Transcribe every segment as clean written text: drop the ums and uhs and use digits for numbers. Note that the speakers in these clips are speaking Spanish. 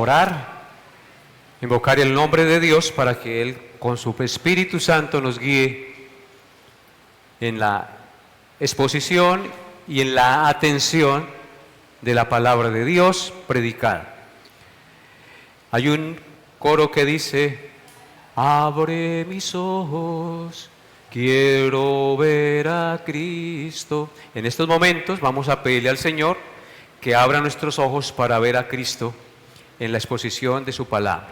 Orar, invocar el nombre de Dios para que Él con su Espíritu Santo nos guíe en la exposición y en la atención de la palabra de Dios predicada. Hay un coro que dice: abre mis ojos, quiero ver a Cristo. En estos momentos vamos a pedirle al Señor que abra nuestros ojos para ver a Cristo en la exposición de su palabra.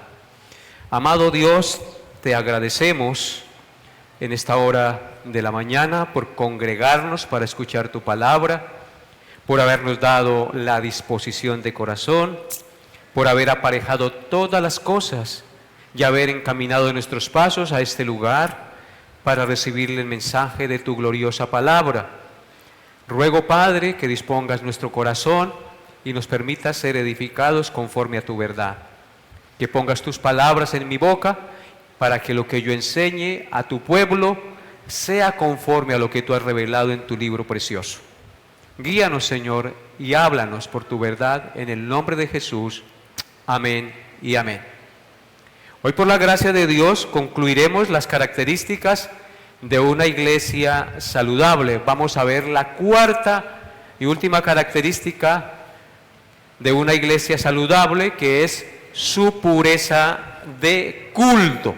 Amado Dios, te agradecemos en esta hora de la mañana por congregarnos para escuchar tu palabra, por habernos dado la disposición de corazón, por haber aparejado todas las cosas y haber encaminado nuestros pasos a este lugar para recibir el mensaje de tu gloriosa palabra. Ruego, Padre, que dispongas nuestro corazón y nos permitas ser edificados conforme a tu verdad. Que pongas tus palabras en mi boca para que lo que yo enseñe a tu pueblo sea conforme a lo que tú has revelado en tu libro precioso. Guíanos, Señor, y háblanos por tu verdad en el nombre de Jesús. Amén y amén. Hoy, por la gracia de Dios, concluiremos las características de una iglesia saludable. Vamos a ver la cuarta y última característica de una iglesia saludable, que es su pureza de culto.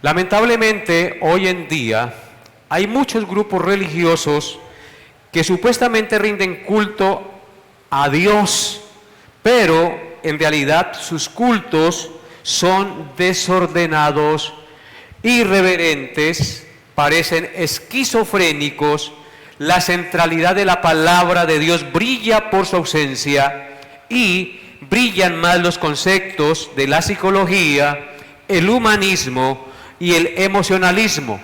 Lamentablemente, hoy en día hay muchos grupos religiosos que supuestamente rinden culto a Dios, pero en realidad sus cultos son desordenados, irreverentes, parecen esquizofrénicos. La centralidad de la palabra de Dios brilla por su ausencia y brillan más los conceptos de la psicología, el humanismo y el emocionalismo.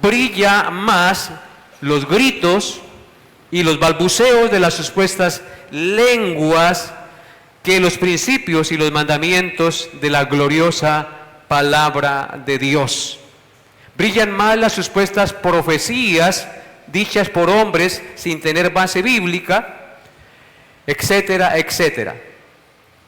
Brilla más los gritos y los balbuceos de las supuestas lenguas que los principios y los mandamientos de la gloriosa palabra de Dios. Brillan más las supuestas profecías dichas por hombres sin tener base bíblica, etcétera, etcétera.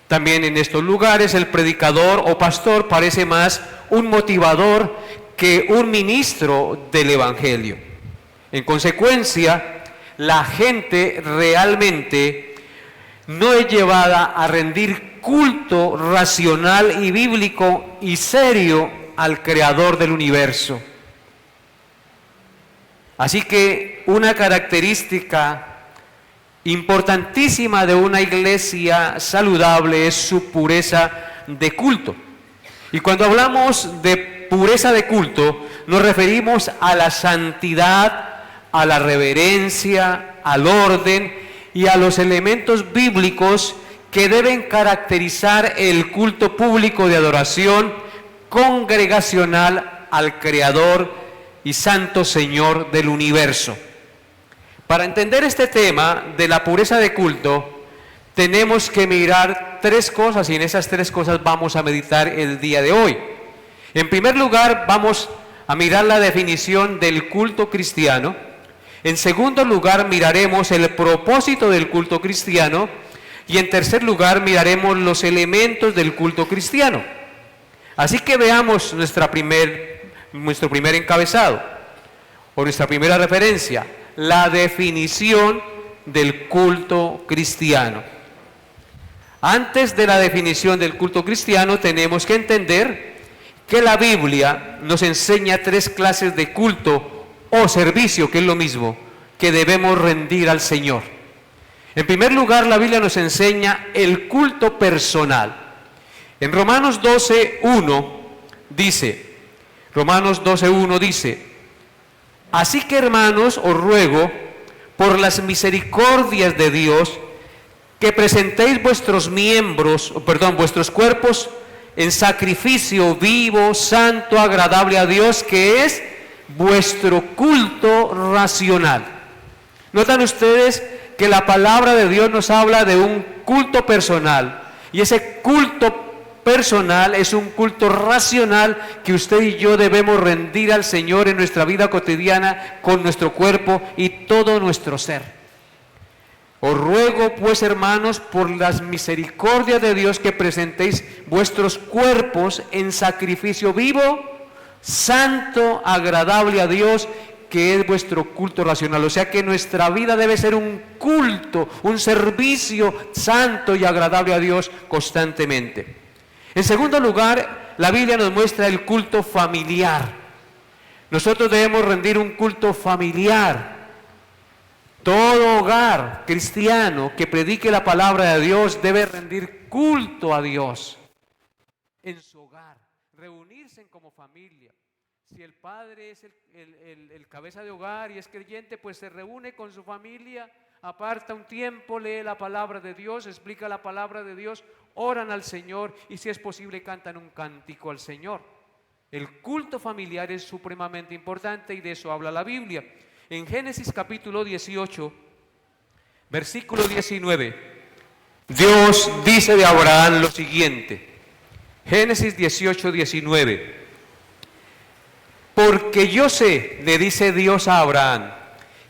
También en estos lugares el predicador o pastor parece más un motivador que un ministro del Evangelio. En consecuencia, la gente realmente no es llevada a rendir culto racional y bíblico y serio al Creador del universo. Así que una característica importantísima de una iglesia saludable es su pureza de culto. Y cuando hablamos de pureza de culto, nos referimos a la santidad, a la reverencia, al orden y a los elementos bíblicos que deben caracterizar el culto público de adoración congregacional al Creador y Santo Señor del universo. Para entender este tema de la pureza de culto, tenemos que mirar tres cosas, y en esas tres cosas vamos a meditar el día de hoy. En primer lugar, vamos a mirar la definición del culto cristiano. En segundo lugar, miraremos el propósito del culto cristiano. Y en tercer lugar, miraremos los elementos del culto cristiano. Así que veamos nuestro primer encabezado, o nuestra primera referencia, la definición del culto cristiano. Antes de la definición del culto cristiano, tenemos que entender que la Biblia nos enseña tres clases de culto o servicio, que es lo mismo, que debemos rendir al Señor. En primer lugar, la Biblia nos enseña el culto personal. En Romanos 12:1 dice: así que, hermanos, os ruego por las misericordias de Dios que presentéis vuestros cuerpos en sacrificio vivo, santo, agradable a Dios, que es vuestro culto racional. ¿Notan ustedes que la palabra de Dios nos habla de un culto personal? Y ese culto personal es un culto racional que usted y yo debemos rendir al Señor en nuestra vida cotidiana con nuestro cuerpo y todo nuestro ser. Os ruego pues, hermanos, por las misericordias de Dios, que presentéis vuestros cuerpos en sacrificio vivo, santo, agradable a Dios, que es vuestro culto racional. O sea que nuestra vida debe ser un culto, un servicio santo y agradable a Dios constantemente. En segundo lugar, la Biblia nos muestra el culto familiar. Nosotros debemos rendir un culto familiar. Todo hogar cristiano que predique la palabra de Dios debe rendir culto a Dios en su hogar, reunirse como familia. Si el padre es el cabeza de hogar y es creyente, pues se reúne con su familia, aparta un tiempo, lee la palabra de Dios, explica la palabra de Dios, oran al Señor y, si es posible, cantan un cántico al Señor. El culto familiar es supremamente importante y de eso habla la Biblia. En Génesis capítulo 18, versículo 19, Dios dice de Abraham lo siguiente. Génesis 18, 19. Porque yo sé, le dice Dios a Abraham,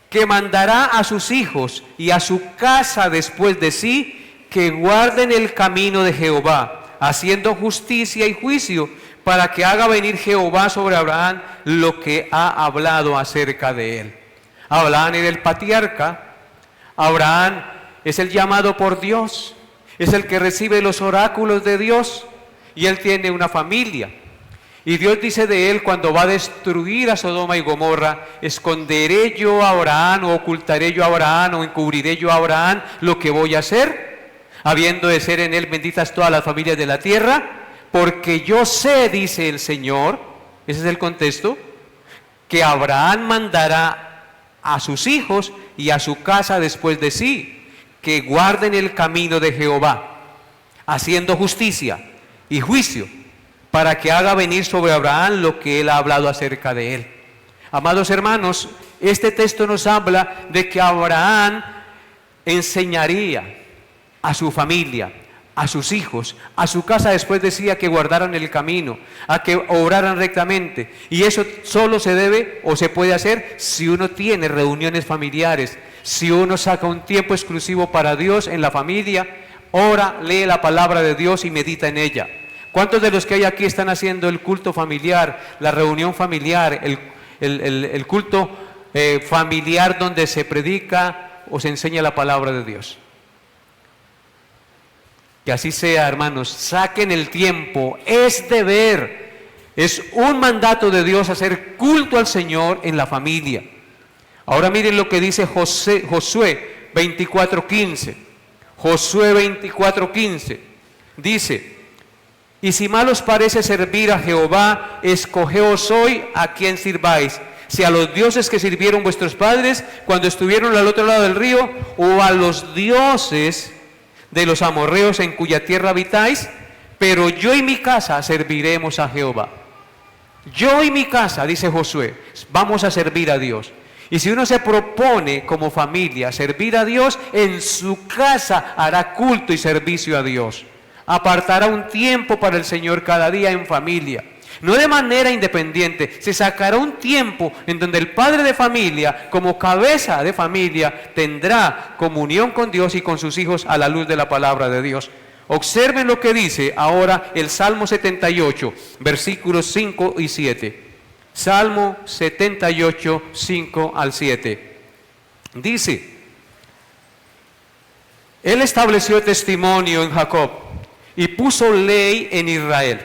que mandará a sus hijos y a su casa después de sí, que guarden el camino de Jehová, haciendo justicia y juicio, para que haga venir Jehová sobre Abraham lo que ha hablado acerca de él. Abraham era el patriarca. Abraham es el llamado por Dios, es el que recibe los oráculos de Dios, y él tiene una familia. Y Dios dice de él, cuando va a destruir a Sodoma y Gomorra: esconderé yo a Abraham, o ocultaré yo a Abraham, o encubriré yo a Abraham lo que voy a hacer, habiendo de ser en él benditas todas las familias de la tierra, porque yo sé, dice el Señor, ese es el contexto, que Abraham mandará a sus hijos y a su casa después de sí, que guarden el camino de Jehová, haciendo justicia y juicio, para que haga venir sobre Abraham lo que él ha hablado acerca de él. Amados hermanos, este texto nos habla de que Abraham enseñaría a su familia, a sus hijos, a su casa después de sí, a que guardaran el camino, a que obraran rectamente. Y eso solo se debe o se puede hacer si uno tiene reuniones familiares, si uno saca un tiempo exclusivo para Dios en la familia, ora, lee la palabra de Dios y medita en ella. ¿Cuántos de los que hay aquí están haciendo el culto familiar, la reunión familiar, el culto familiar donde se predica o se enseña la palabra de Dios? Que así sea, hermanos, saquen el tiempo, es deber, es un mandato de Dios hacer culto al Señor en la familia. Ahora miren lo que dice Josué 24:15. Josué 24:15 dice: y si mal os parece servir a Jehová, escogeos hoy a quien sirváis, si a los dioses que sirvieron vuestros padres cuando estuvieron al otro lado del río, o a los dioses de los amorreos en cuya tierra habitáis, pero yo y mi casa serviremos a Jehová. Yo y mi casa, dice Josué, vamos a servir a Dios. Y si uno se propone como familia servir a Dios, en su casa hará culto y servicio a Dios. Apartará un tiempo para el Señor cada día en familia, no de manera independiente. Se sacará un tiempo en donde el padre de familia, como cabeza de familia, tendrá comunión con Dios y con sus hijos a la luz de la palabra de Dios. Observen lo que dice ahora el Salmo 78, versículos 5 y 7. Salmo 78, 5 al 7. Dice: Él estableció testimonio en Jacob y puso ley en Israel,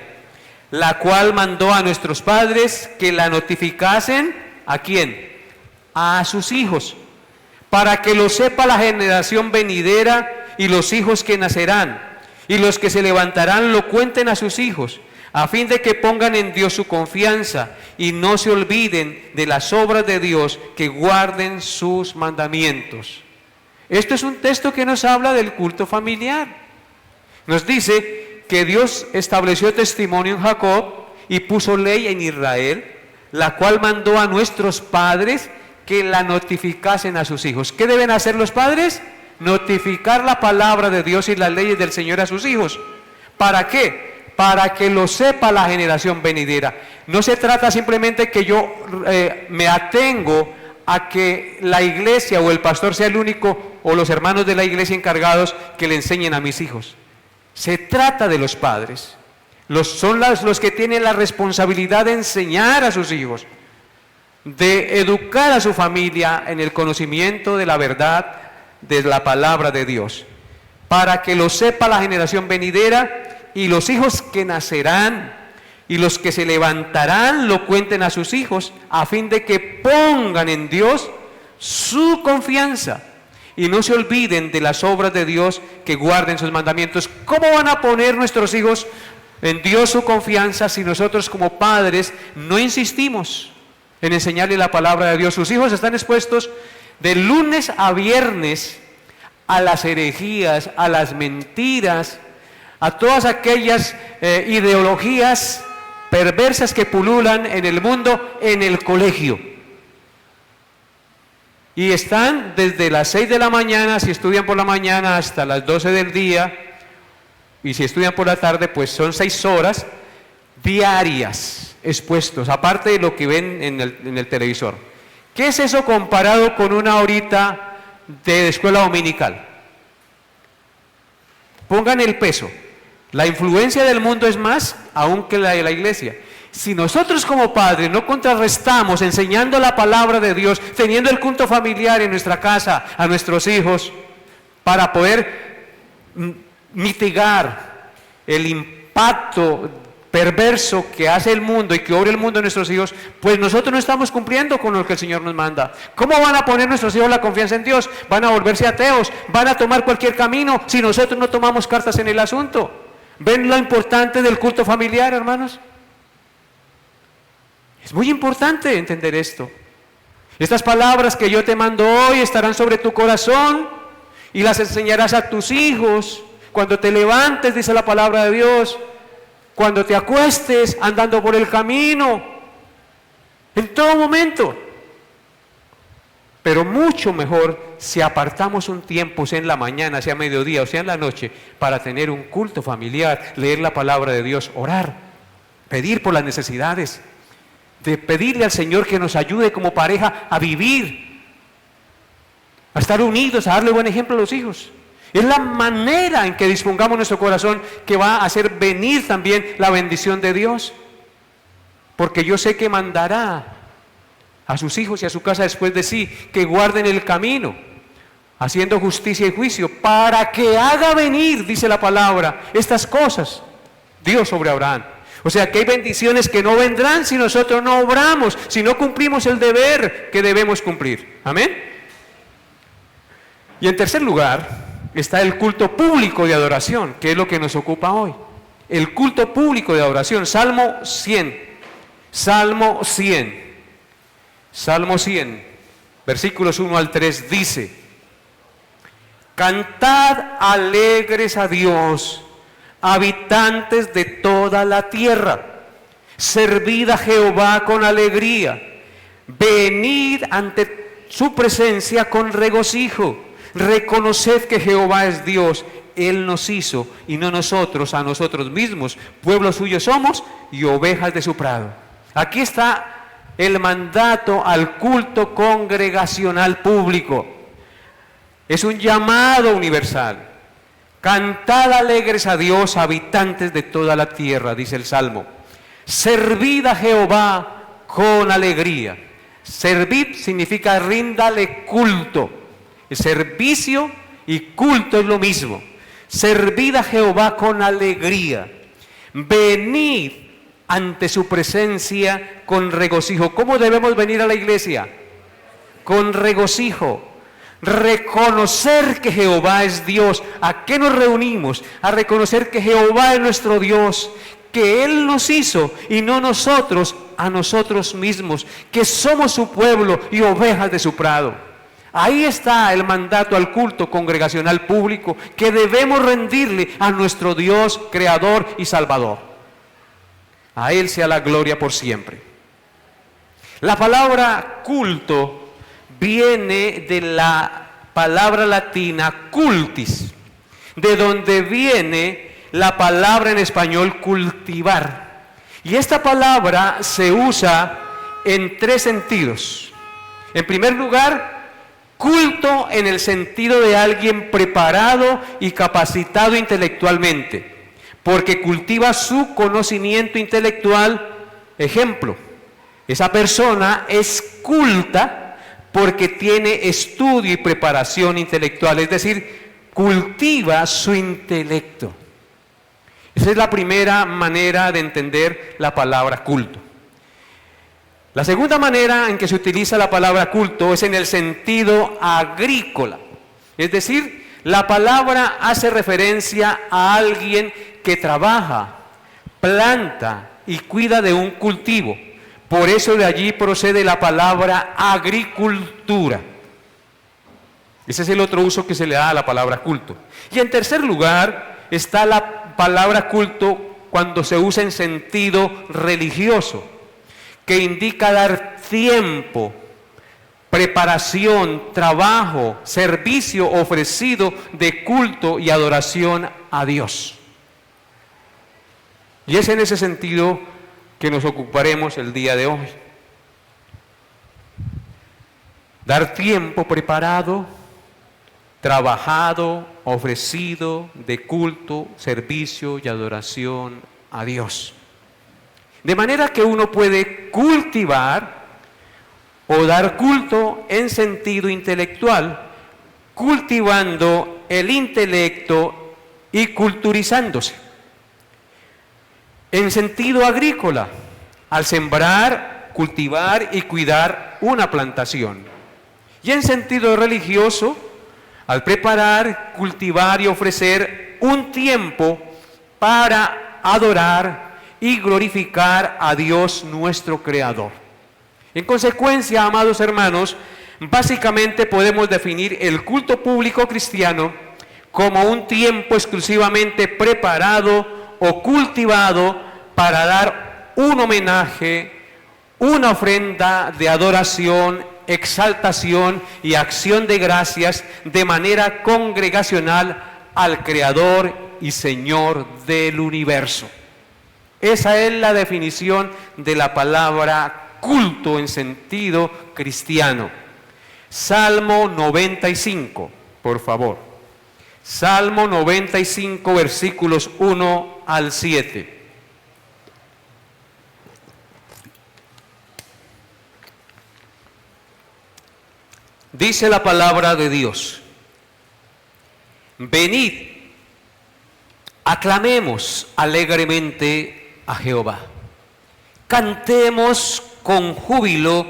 la cual mandó a nuestros padres que la notificasen, ¿a quién? A sus hijos, para que lo sepa la generación venidera y los hijos que nacerán, y los que se levantarán lo cuenten a sus hijos, a fin de que pongan en Dios su confianza y no se olviden de las obras de Dios, que guarden sus mandamientos. Esto es un texto que nos habla del culto familiar. Nos dice que Dios estableció testimonio en Jacob y puso ley en Israel, la cual mandó a nuestros padres que la notificasen a sus hijos. ¿Qué deben hacer los padres? Notificar la palabra de Dios y las leyes del Señor a sus hijos. ¿Para qué? Para que lo sepa la generación venidera. No se trata simplemente que yo me atengo a que la iglesia o el pastor sea el único o los hermanos de la iglesia encargados que le enseñen a mis hijos. Se trata de los padres. Son los que tienen la responsabilidad de enseñar a sus hijos, de educar a su familia en el conocimiento de la verdad de la palabra de Dios, para que lo sepa la generación venidera y los hijos que nacerán y los que se levantarán lo cuenten a sus hijos, a fin de que pongan en Dios su confianza y no se olviden de las obras de Dios, que guarden sus mandamientos. ¿Cómo van a poner nuestros hijos en Dios su confianza si nosotros como padres no insistimos en enseñarle la palabra de Dios? Sus hijos están expuestos de lunes a viernes a las herejías, a las mentiras, a todas aquellas ideologías perversas que pululan en el mundo, en el colegio. Y están desde las 6 de la mañana, si estudian por la mañana, hasta las 12 del día, y si estudian por la tarde, pues son 6 horas diarias expuestos, aparte de lo que ven en el televisor. ¿Qué es eso comparado con una horita de escuela dominical? Pongan el peso. La influencia del mundo es más aún que la de la iglesia. Si nosotros como padres no contrarrestamos enseñando la palabra de Dios, teniendo el culto familiar en nuestra casa a nuestros hijos, para poder mitigar el impacto perverso que hace el mundo y que obra el mundo en nuestros hijos, pues nosotros no estamos cumpliendo con lo que el Señor nos manda. ¿Cómo van a poner nuestros hijos la confianza en Dios? Van a volverse ateos, van a tomar cualquier camino si nosotros no tomamos cartas en el asunto. ¿Ven lo importante del culto familiar, hermanos? Es muy importante entender esto. Estas palabras que yo te mando hoy estarán sobre tu corazón y las enseñarás a tus hijos cuando te levantes, dice la palabra de Dios, cuando te acuestes, andando por el camino, en todo momento. Pero mucho mejor si apartamos un tiempo, sea en la mañana, sea a mediodía o sea en la noche, para tener un culto familiar, leer la palabra de Dios, orar, pedir por las necesidades, de pedirle al Señor que nos ayude como pareja a vivir, a estar unidos, a darle buen ejemplo a los hijos. Es la manera en que dispongamos nuestro corazón que va a hacer venir también la bendición de Dios. Porque yo sé que mandará a sus hijos y a su casa después de sí, que guarden el camino, haciendo justicia y juicio, para que haga venir, dice la palabra, estas cosas, Dios sobre Abraham. O sea que hay bendiciones que no vendrán si nosotros no obramos, si no cumplimos el deber que debemos cumplir. Amén. Y en tercer lugar está el culto público de adoración, que es lo que nos ocupa hoy. El culto público de adoración, Salmo 100, versículos 1 al 3 dice: cantad alegres a Dios, habitantes de toda la tierra, servid a Jehová con alegría, venid ante su presencia con regocijo, reconoced que Jehová es Dios, Él nos hizo y no nosotros a nosotros mismos, pueblo suyo somos y ovejas de su prado. Aquí está el mandato al culto congregacional público. Es un llamado universal. Cantad alegres a Dios, habitantes de toda la tierra, dice el Salmo. Servid a Jehová con alegría. Servid significa ríndale culto. El servicio y culto es lo mismo. Servid a Jehová con alegría. Venid ante su presencia con regocijo. ¿Cómo debemos venir a la iglesia? Con regocijo. Reconocer que Jehová es Dios. ¿A qué nos reunimos? A reconocer que Jehová es nuestro Dios, que Él nos hizo y no nosotros a nosotros mismos, que somos su pueblo y ovejas de su prado. Ahí está el mandato al culto congregacional público que debemos rendirle a nuestro Dios, Creador y Salvador. A Él sea la gloria por siempre. La palabra culto viene de la palabra latina cultis, de donde viene la palabra en español cultivar. Y esta palabra se usa en tres sentidos. En primer lugar, culto en el sentido de alguien preparado y capacitado intelectualmente, porque cultiva su conocimiento intelectual. Ejemplo, esa persona es culta porque tiene estudio y preparación intelectual, es decir, cultiva su intelecto. Esa es la primera manera de entender la palabra culto. La segunda manera en que se utiliza la palabra culto es en el sentido agrícola. Es decir, la palabra hace referencia a alguien que trabaja, planta y cuida de un cultivo. Por eso de allí procede la palabra agricultura. Ese es el otro uso que se le da a la palabra culto. Y en tercer lugar está la palabra culto cuando se usa en sentido religioso, que indica dar tiempo, preparación, trabajo, servicio ofrecido de culto y adoración a Dios. Y es en ese sentido que nos ocuparemos el día de hoy. Dar tiempo preparado, trabajado, ofrecido de culto, servicio y adoración a Dios. De manera que uno puede cultivar o dar culto en sentido intelectual, cultivando el intelecto y culturizándose. En sentido agrícola, al sembrar, cultivar y cuidar una plantación. Y en sentido religioso, al preparar, cultivar y ofrecer un tiempo para adorar y glorificar a Dios nuestro Creador. En consecuencia, amados hermanos, básicamente podemos definir el culto público cristiano como un tiempo exclusivamente preparado o cultivado para dar un homenaje, una ofrenda de adoración, exaltación y acción de gracias de manera congregacional al Creador y Señor del universo. Esa es la definición de la palabra culto en sentido cristiano. Salmo 95, por favor. Salmo 95, versículos 1 al 7. Dice la palabra de Dios: venid, aclamemos alegremente a Jehová, cantemos con júbilo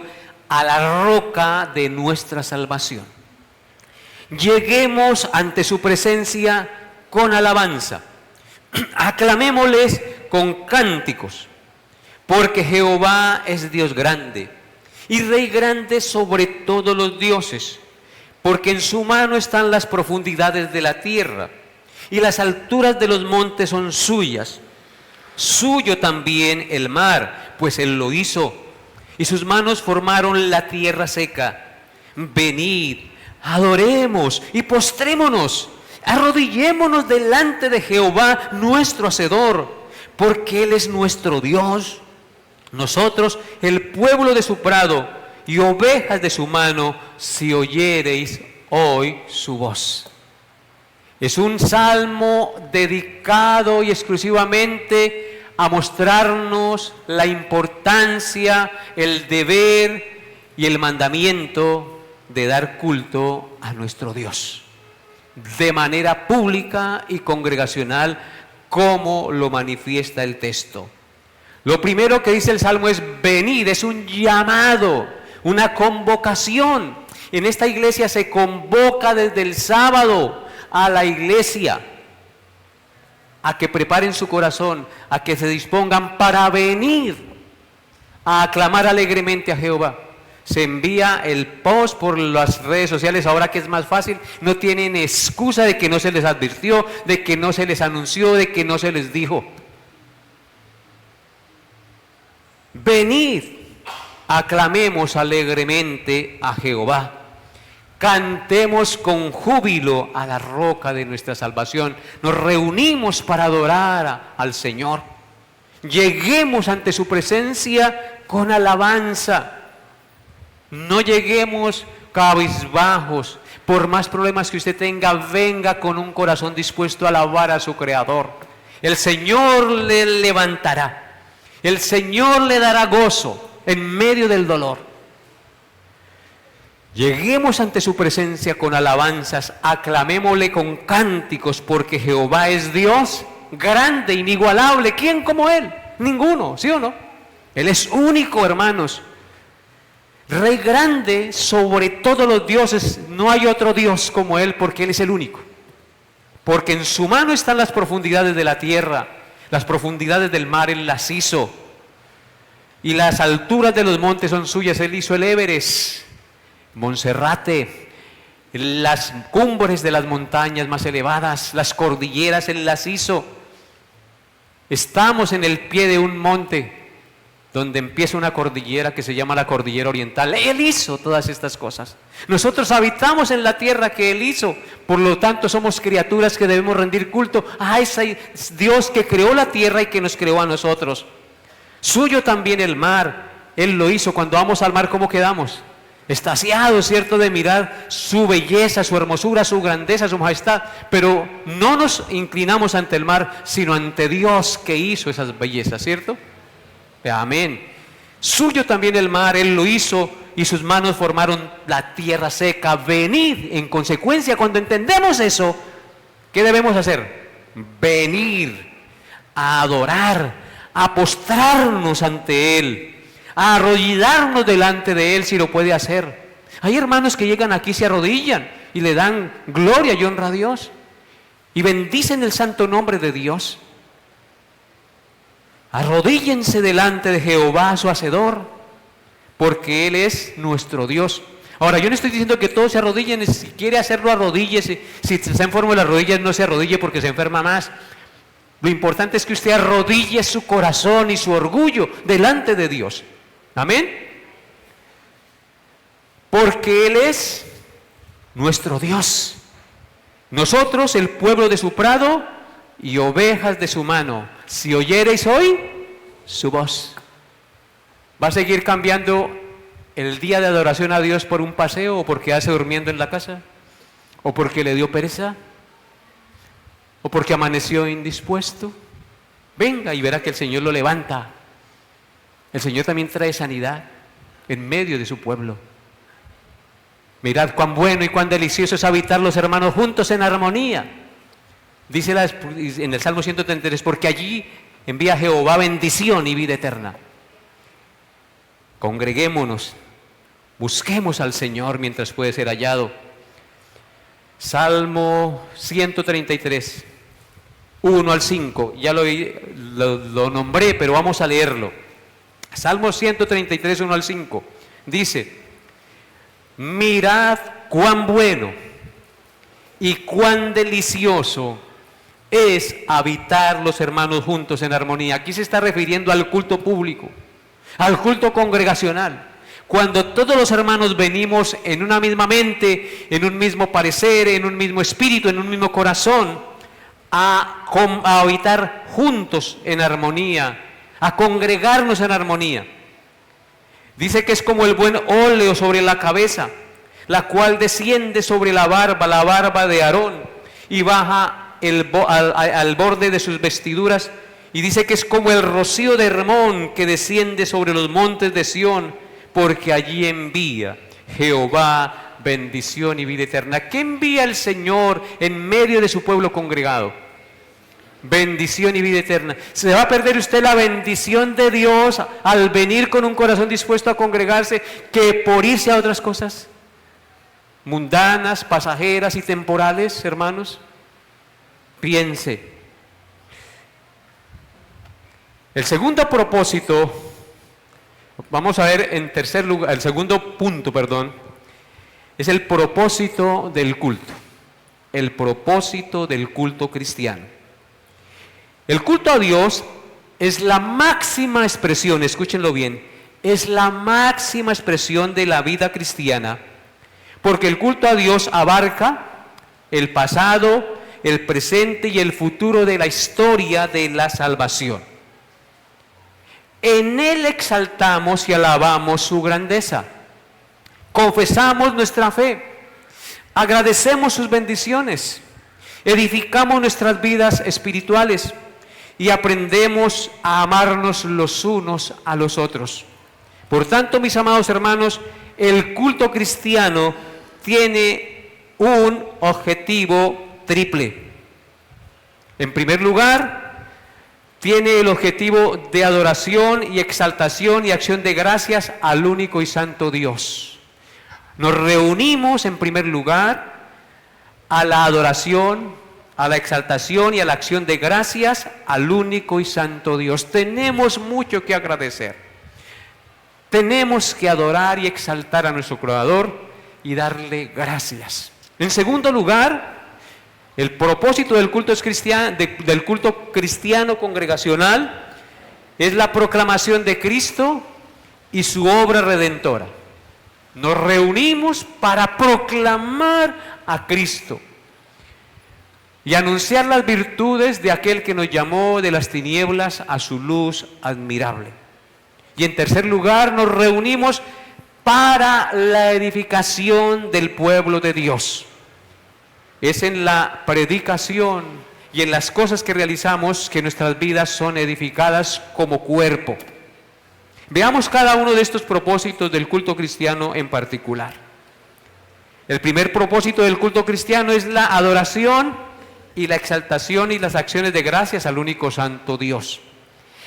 a la roca de nuestra salvación. Lleguemos ante su presencia con alabanza, aclamémosles con cánticos, porque Jehová es Dios grande y Rey grande sobre todos los dioses, porque en su mano están las profundidades de la tierra, y las alturas de los montes son suyas. Suyo también el mar, pues él lo hizo, y sus manos formaron la tierra seca. Venid, adoremos y postrémonos, arrodillémonos delante de Jehová nuestro Hacedor, porque Él es nuestro Dios. Nosotros, el pueblo de su prado y ovejas de su mano, si oyereis hoy su voz. Es un salmo dedicado y exclusivamente a mostrarnos la importancia, el deber y el mandamiento de dar culto a nuestro Dios, de manera pública y congregacional, como lo manifiesta el texto. Lo primero que dice el Salmo es venid, es un llamado, una convocación. En esta iglesia se convoca desde el sábado a la iglesia a que preparen su corazón, a que se dispongan para venir a aclamar alegremente a Jehová. Se envía el post por las redes sociales, ahora que es más fácil, no tienen excusa de que no se les advirtió, de que no se les anunció, de que no se les dijo. Venid, aclamemos alegremente a Jehová, cantemos con júbilo a la roca de nuestra salvación. Nos reunimos para adorar al Señor. Lleguemos ante su presencia con alabanza. No lleguemos cabizbajos. Por más problemas que usted tenga, venga con un corazón dispuesto a alabar a su Creador. El Señor le levantará. El Señor le dará gozo en medio del dolor. Lleguemos ante su presencia con alabanzas, aclamémosle con cánticos, porque Jehová es Dios, grande, inigualable. ¿Quién como Él? Ninguno, ¿sí o no? Él es único, hermanos. Rey grande sobre todos los dioses, no hay otro Dios como Él, porque Él es el único. Porque en su mano están las profundidades de la tierra, las profundidades del mar, Él las hizo. Y las alturas de los montes son suyas, Él hizo el Everest, Monserrate, las cumbres de las montañas más elevadas, las cordilleras, Él las hizo. Estamos en el pie de un monte donde empieza una cordillera que se llama la cordillera oriental. Él hizo todas estas cosas. Nosotros habitamos en la tierra que Él hizo, por lo tanto somos criaturas que debemos rendir culto a ese Dios que creó la tierra y que nos creó a nosotros. Suyo también el mar, Él lo hizo. Cuando vamos al mar, ¿cómo quedamos? Extasiados, ¿cierto?, de mirar su belleza, su hermosura, su grandeza, su majestad, pero no nos inclinamos ante el mar, sino ante Dios que hizo esas bellezas, ¿cierto? Amén. Suyo también el mar, Él lo hizo, y sus manos formaron la tierra seca. Venid, en consecuencia, cuando entendemos eso, ¿qué debemos hacer? Venir a adorar, a postrarnos ante Él, a arrodillarnos delante de Él si lo puede hacer. Hay hermanos que llegan aquí, se arrodillan y le dan gloria y honra a Dios y bendicen el santo nombre de Dios. Arrodíllense delante de Jehová su Hacedor, porque Él es nuestro Dios. Ahora, yo no estoy diciendo que todos se arrodillen. Si quiere hacerlo, arrodíllese. Si está enfermo de las rodillas, no se arrodille porque se enferma más. Lo importante es que usted arrodille su corazón y su orgullo delante de Dios. Amén. Porque Él es nuestro Dios. Nosotros, el pueblo de su prado y ovejas de su mano. Si oyereis hoy su voz. ¿Va a seguir cambiando el día de adoración a Dios por un paseo, o porque hace durmiendo en la casa, o porque le dio pereza, o porque amaneció indispuesto? Venga y verá que el Señor lo levanta. El Señor también trae sanidad en medio de su pueblo. Mirad cuán bueno y cuán delicioso es habitar los hermanos juntos en armonía. Dice en el Salmo 133, porque allí envía Jehová bendición y vida eterna. Congreguémonos, busquemos al Señor mientras puede ser hallado. Salmo 133, 1 al 5, ya lo nombré, pero vamos a leerlo. Salmo 133, 1 al 5, dice: mirad cuán bueno y cuán delicioso es habitar los hermanos juntos en armonía. Aquí se está refiriendo al culto público, al culto congregacional. Cuando todos los hermanos venimos en una misma mente, en un mismo parecer, en un mismo espíritu, en un mismo corazón, a habitar juntos en armonía, a congregarnos en armonía. Dice que es como el buen óleo sobre la cabeza, la cual desciende sobre la barba de Aarón, y baja al borde de sus vestiduras, y dice que es como el rocío de Hermón que desciende sobre los montes de Sión, porque allí envía Jehová bendición y vida eterna. ¿Qué envía el Señor en medio de su pueblo congregado? Bendición y vida eterna. ¿Se va a perder usted la bendición de Dios al venir con un corazón dispuesto a congregarse, que por irse a otras cosas mundanas, pasajeras y temporales, hermanos? Piense. El segundo propósito, vamos a ver en tercer lugar, el segundo punto, es el propósito del culto. El propósito del culto cristiano. El culto a Dios es la máxima expresión, escúchenlo bien, es la máxima expresión de la vida cristiana, porque el culto a Dios abarca el pasado, el presente y el futuro de la historia de la salvación. En Él exaltamos y alabamos su grandeza. confesamos nuestra fe, agradecemos sus bendiciones, edificamos nuestras vidas espirituales y aprendemos a amarnos los unos a los otros. Por tanto, mis amados hermanos, el culto cristiano tiene un objetivo triple. En primer lugar, tiene el objetivo de adoración y exaltación y acción de gracias al único y santo Dios. Nos reunimos en primer lugar a la adoración, a la exaltación y a la acción de gracias al único y santo Dios. Tenemos mucho que agradecer. Tenemos que adorar y exaltar a nuestro Creador y darle gracias. En segundo lugar, el propósito del culto cristiano congregacional es la proclamación de Cristo y su obra redentora. Nos reunimos para proclamar a Cristo y anunciar las virtudes de aquel que nos llamó de las tinieblas a su luz admirable. Y en tercer lugar, nos reunimos para la edificación del pueblo de Dios. Es en la predicación y en las cosas que realizamos que nuestras vidas son edificadas como cuerpo. Veamos cada uno de estos propósitos del culto cristiano en particular. El primer propósito del culto cristiano es la adoración y la exaltación y las acciones de gracias al único santo Dios.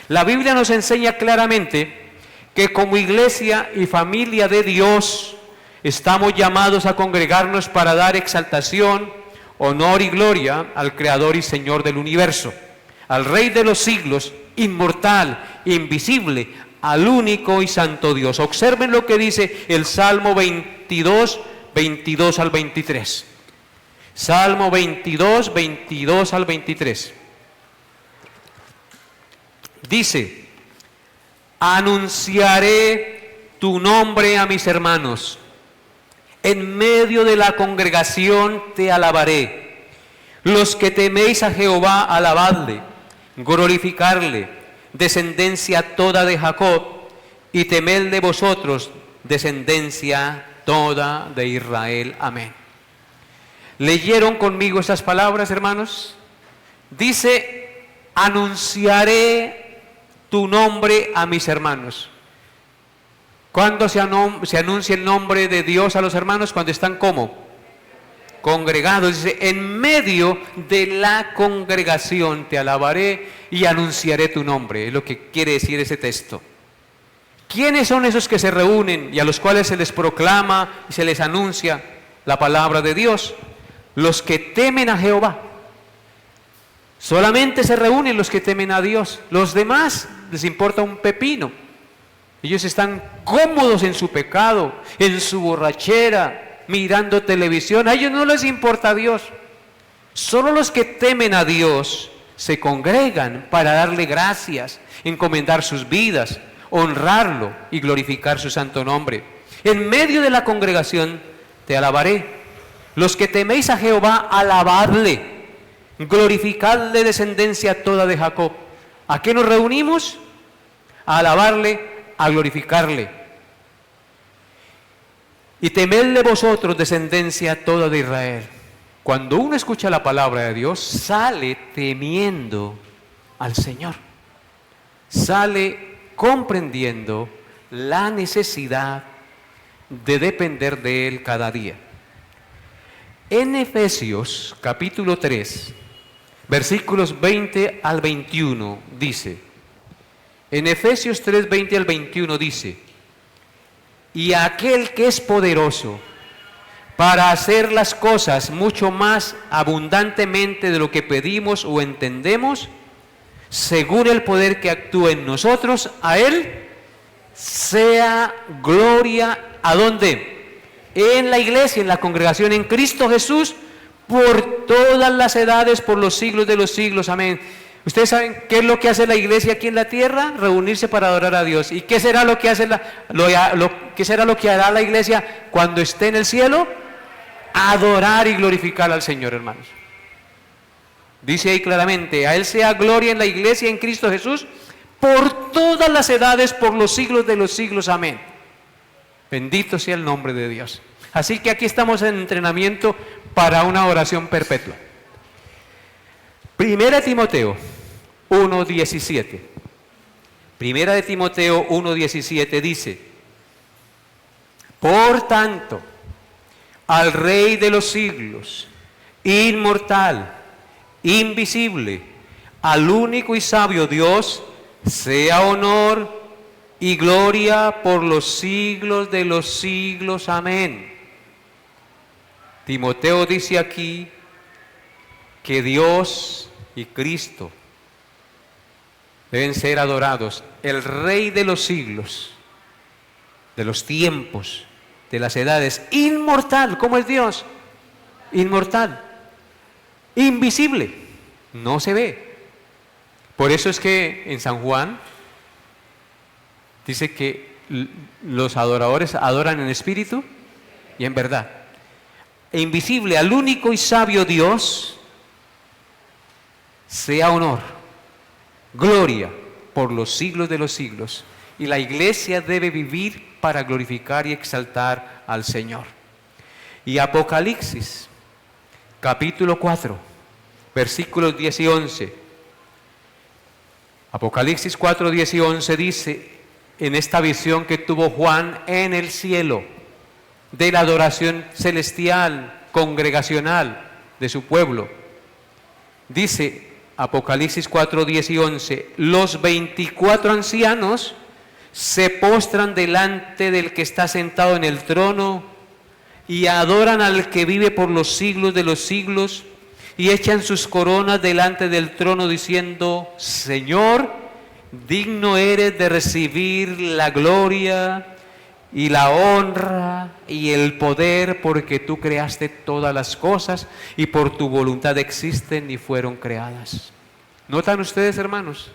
La Biblia nos enseña claramente que como iglesia y familia de Dios estamos llamados a congregarnos para dar exaltación, honor y gloria al Creador y Señor del universo, al Rey de los siglos, inmortal, invisible, al único y santo Dios. Observen lo que dice el Salmo 22, 22 al 23. Salmo 22, 22 al 23. Dice: anunciaré tu nombre a mis hermanos, en medio de la congregación te alabaré. Los que teméis a Jehová, alabadle, glorificarle, descendencia toda de Jacob, y temed de vosotros, descendencia toda de Israel. Amén. ¿Leyeron conmigo estas palabras, hermanos? Dice: anunciaré tu nombre a mis hermanos. ¿Cuándo se anuncia el nombre de Dios a los hermanos? Cuando están ¿cómo? Congregados. Dice: en medio de la congregación te alabaré y anunciaré tu nombre. Es lo que quiere decir ese texto. ¿Quiénes son esos que se reúnen y a los cuales se les proclama y se les anuncia la palabra de Dios? Los que temen a Jehová. Solamente se reúnen los que temen a Dios. Los demás les importa un pepino. Ellos están cómodos en su pecado, en su borrachera, mirando televisión. A ellos no les importa a Dios. Solo los que temen a Dios se congregan para darle gracias, encomendar sus vidas, honrarlo y glorificar su santo nombre. En medio de la congregación te alabaré. Los que teméis a Jehová, alabadle, glorificadle, descendencia toda de Jacob. ¿A qué nos reunimos? A alabarle, a glorificarle. Y temedle vosotros, descendencia toda de Israel. Cuando uno escucha la palabra de Dios, sale temiendo al Señor. Sale comprendiendo la necesidad de depender de Él cada día. En Efesios capítulo 3, versículos 20 al 21 dice, en Efesios 3, 20 al 21 dice: y aquel que es poderoso para hacer las cosas mucho más abundantemente de lo que pedimos o entendemos, según el poder que actúa en nosotros, a Él sea gloria, ¿a dónde? En la iglesia, en la congregación, en Cristo Jesús, por todas las edades, por los siglos de los siglos. Amén. ¿Ustedes saben qué es lo que hace la iglesia aquí en la tierra? Reunirse para adorar a Dios. ¿Y qué será lo que hace qué será lo que hará la iglesia cuando esté en el cielo? Adorar y glorificar al Señor, hermanos. Dice ahí claramente: a Él sea gloria en la iglesia, en Cristo Jesús, por todas las edades, por los siglos de los siglos. Amén. Bendito sea el nombre de Dios. Así que aquí estamos en entrenamiento para una oración perpetua. Primera de Timoteo 1:17. Primera de Timoteo 1:17 dice: por tanto, al Rey de los siglos, inmortal, invisible, al único y sabio Dios, sea honor y gloria por los siglos de los siglos. Amén. Timoteo dice aquí que Dios y Cristo deben ser adorados, el Rey de los siglos, de los tiempos, de las edades, inmortal. ¿Cómo es Dios? Inmortal, invisible, no se ve. Por eso es que en San Juan dice que los adoradores adoran en espíritu y en verdad. E invisible, al único y sabio Dios, sea honor, gloria por los siglos de los siglos. Y la iglesia debe vivir para glorificar y exaltar al Señor. Y Apocalipsis, capítulo 4, versículos 10 y 11. Apocalipsis 4, 10 y 11 dice, en esta visión que tuvo Juan en el cielo, de la adoración celestial, congregacional de su pueblo, dice Apocalipsis 4, 10 y 11, los 24 ancianos se postran delante del que está sentado en el trono y adoran al que vive por los siglos de los siglos y echan sus coronas delante del trono diciendo: Señor, digno eres de recibir la gloria y la honra y el poder, porque tú creaste todas las cosas y por tu voluntad existen y fueron creadas. ¿Notan ustedes, hermanos?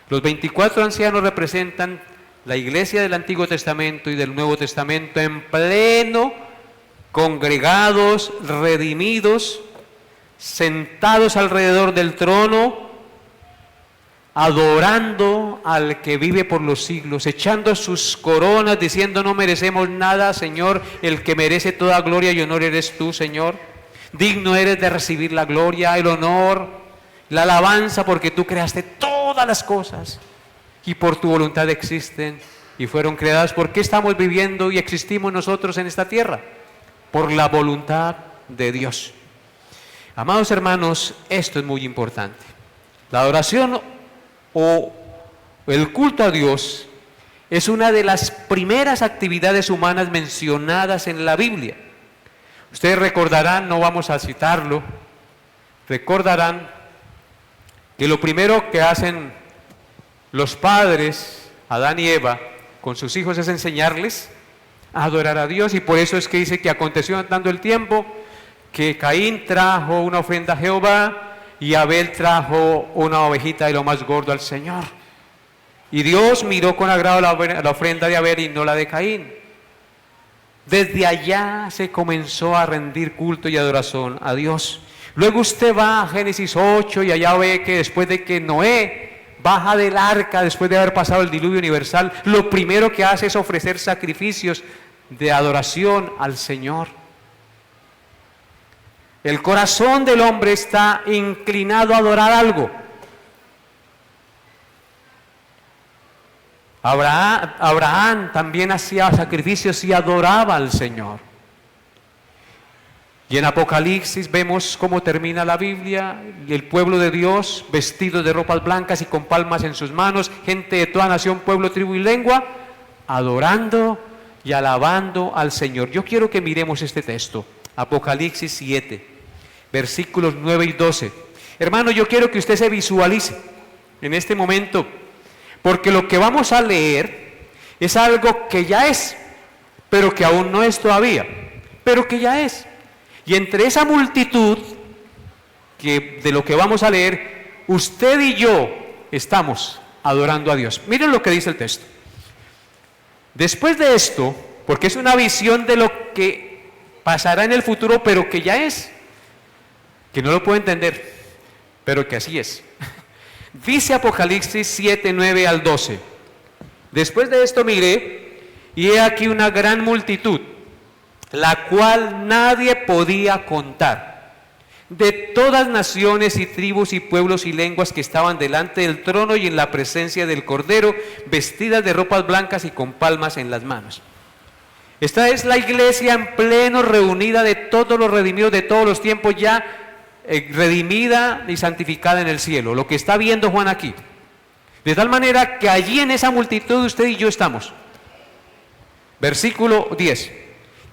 Los 24 ancianos representan la iglesia del Antiguo Testamento y del Nuevo Testamento en pleno, congregados, redimidos, sentados alrededor del trono, adorando al que vive por los siglos, echando sus coronas, diciendo: no merecemos nada, Señor, el que merece toda gloria y honor eres tú, Señor. Digno eres de recibir la gloria, el honor, la alabanza, porque tú creaste todas las cosas y por tu voluntad existen y fueron creadas. ¿Por qué estamos viviendo y existimos nosotros en esta tierra? Por la voluntad de Dios. Amados hermanos, esto es muy importante. La adoración o el culto a Dios es una de las primeras actividades humanas mencionadas en la Biblia. Ustedes recordarán, no vamos a citarlo, recordarán que lo primero que hacen los padres, Adán y Eva, con sus hijos es enseñarles a adorar a Dios, y por eso es que dice que aconteció andando el tiempo que Caín trajo una ofrenda a Jehová y Abel trajo una ovejita de lo más gordo al Señor. Y Dios miró con agrado la ofrenda de Abel y no la de Caín. Desde allá se comenzó a rendir culto y adoración a Dios. Luego usted va a Génesis 8 y allá ve que después de que Noé baja del arca, después de haber pasado el diluvio universal, lo primero que hace es ofrecer sacrificios de adoración al Señor. El corazón del hombre está inclinado a adorar algo. Abraham también hacía sacrificios y adoraba al Señor. Y en Apocalipsis vemos cómo termina la Biblia: el pueblo de Dios vestido de ropas blancas y con palmas en sus manos, gente de toda nación, pueblo, tribu y lengua, adorando y alabando al Señor. Yo quiero que miremos este texto, Apocalipsis 7, versículos 9 y 12. Hermano, yo quiero que usted se visualice en este momento, porque lo que vamos a leer es algo que ya es, pero que aún no es todavía, pero que ya es. Y entre esa multitud de lo que vamos a leer, usted y yo estamos adorando a Dios. Miren lo que dice el texto. Después de esto, porque es una visión de lo que pasará en el futuro, pero que ya es, que no lo puedo entender, pero que así es. Dice Apocalipsis 7, 9 al 12. Después de esto miré, y he aquí una gran multitud, la cual nadie podía contar, de todas naciones y tribus y pueblos y lenguas que estaban delante del trono y en la presencia del Cordero, vestidas de ropas blancas y con palmas en las manos. Esta es la iglesia en pleno, reunida de todos los redimidos de todos los tiempos, ya redimida y santificada en el cielo, lo que está viendo Juan aquí. De tal manera que allí en esa multitud usted y yo estamos. Versículo 10.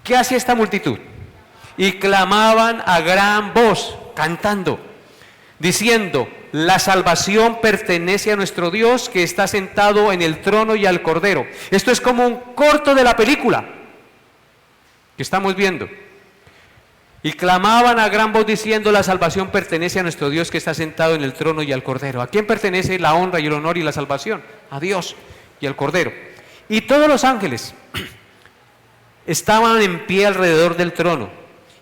¿Qué hacía esta multitud? Y clamaban a gran voz, cantando, diciendo: la salvación pertenece a nuestro Dios, que está sentado en el trono y al Cordero. Esto es como un corto de la película que estamos viendo. Y clamaban a gran voz diciendo: la salvación pertenece a nuestro Dios, que está sentado en el trono y al Cordero. ¿A quién pertenece la honra y el honor y la salvación? A Dios y al Cordero. Y todos los ángeles estaban en pie alrededor del trono,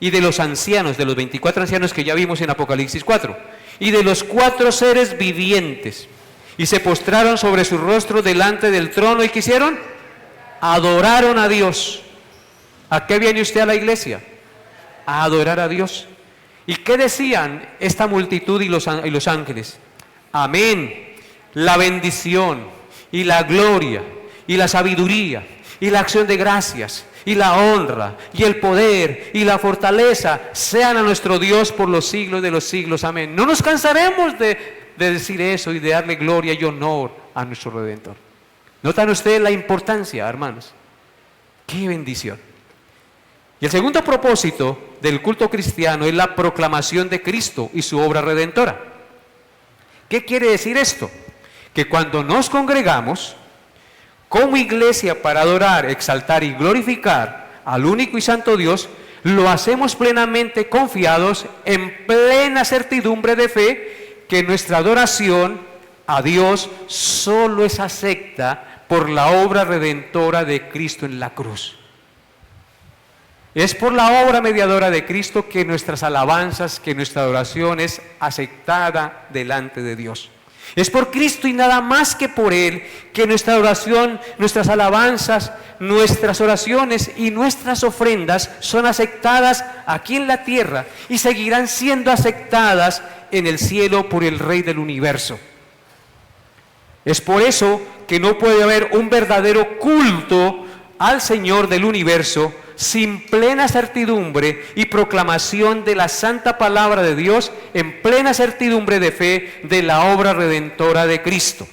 y de los ancianos, de los 24 ancianos que ya vimos en Apocalipsis 4, y de los 4 seres vivientes, y se postraron sobre su rostro delante del trono. ¿Y qué hicieron? Adoraron a Dios. ¿A qué viene usted a la iglesia? A adorar a Dios. ¿Y qué decían esta multitud y los ángeles? Amén. La bendición y la gloria y la sabiduría y la acción de gracias y la honra y el poder y la fortaleza sean a nuestro Dios por los siglos de los siglos. Amén. No nos cansaremos de decir eso y de darle gloria y honor a nuestro Redentor. ¿Notan ustedes la importancia, hermanos? ¡Qué bendición! Y el segundo propósito del culto cristiano es la proclamación de Cristo y su obra redentora. ¿Qué quiere decir esto? Que cuando nos congregamos como iglesia para adorar, exaltar y glorificar al único y santo Dios, lo hacemos plenamente confiados, en plena certidumbre de fe, que nuestra adoración a Dios solo es acepta por la obra redentora de Cristo en la cruz. Es por la obra mediadora de Cristo que nuestras alabanzas, que nuestra adoración es aceptada delante de Dios. Es por Cristo y nada más que por Él que nuestra adoración, nuestras alabanzas, nuestras oraciones y nuestras ofrendas son aceptadas aquí en la tierra y seguirán siendo aceptadas en el cielo por el Rey del universo. Es por eso que no puede haber un verdadero culto al Señor del universo sin plena certidumbre y proclamación de la santa palabra de Dios, en plena certidumbre de fe de la obra redentora de Cristo.